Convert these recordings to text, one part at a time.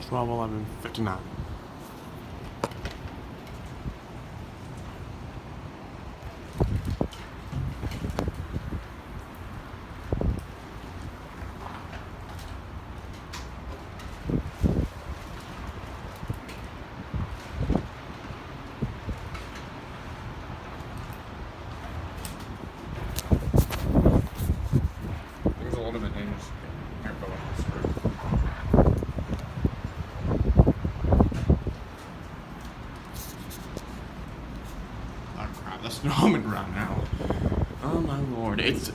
12:11:59. Things a little bit dangerous. Here, go on the screw. Oh crap, that's snow on the ground now. Oh my lord. It's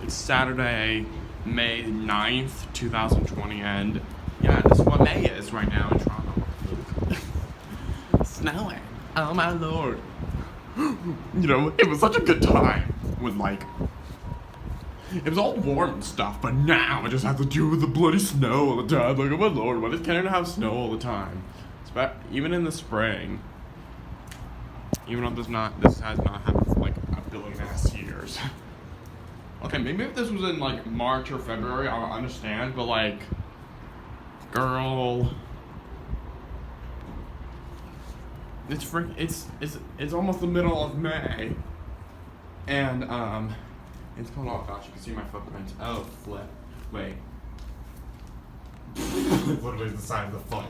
Saturday, May 9th, 2020, and yeah, this is what May is right now in Toronto. Snowing. Oh my lord. You know, it was such a good time with like it was all warm and stuff, but now I just have to deal with the bloody snow all the time. Like, oh my lord, why does Canada have snow all the time? Even in the spring. Even though this has not happened for like a billion ass years. Okay, maybe if this was in like March or February, I'll understand, but like, girl, it's almost the middle of May, and it's cold. Oh gosh, you can see my footprint. Oh flip, wait, literally the side of the foot.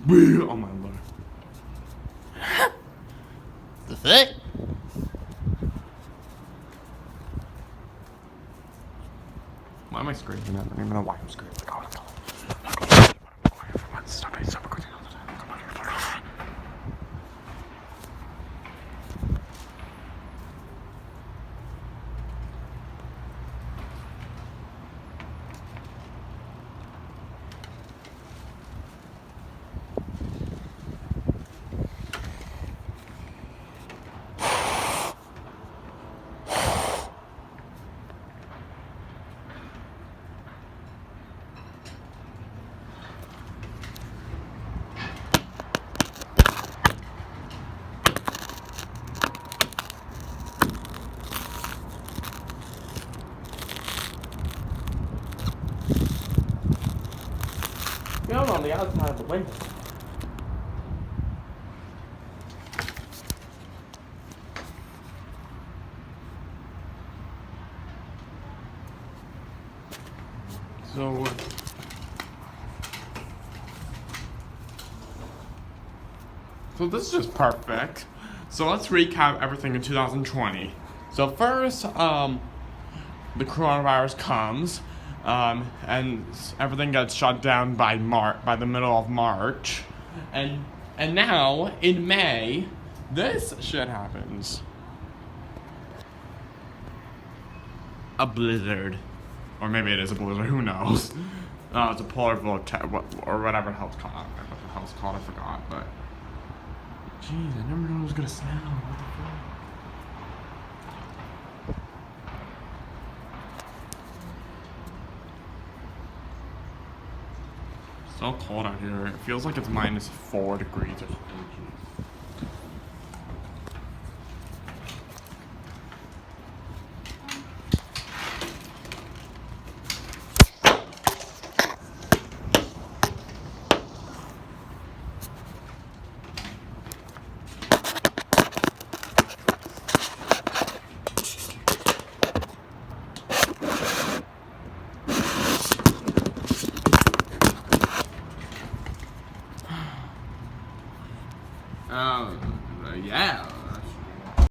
Oh my lord. The foot? Why am I screaming? I don't even know why I'm screaming. Stop it. Going on the outside of the window. So this is just perfect. So let's recap everything in 2020. So first, the coronavirus comes, and everything gets shut down by the middle of March, and now in May, this shit happens. A blizzard, or maybe it is a blizzard. Who knows? It's a polar vortex, or whatever the hell it's called. What the hell it's called? I forgot, but. Jeez, I never knew it was gonna snow. What the fuck? So cold out here. It feels like it's -4 degrees or something. Yeah.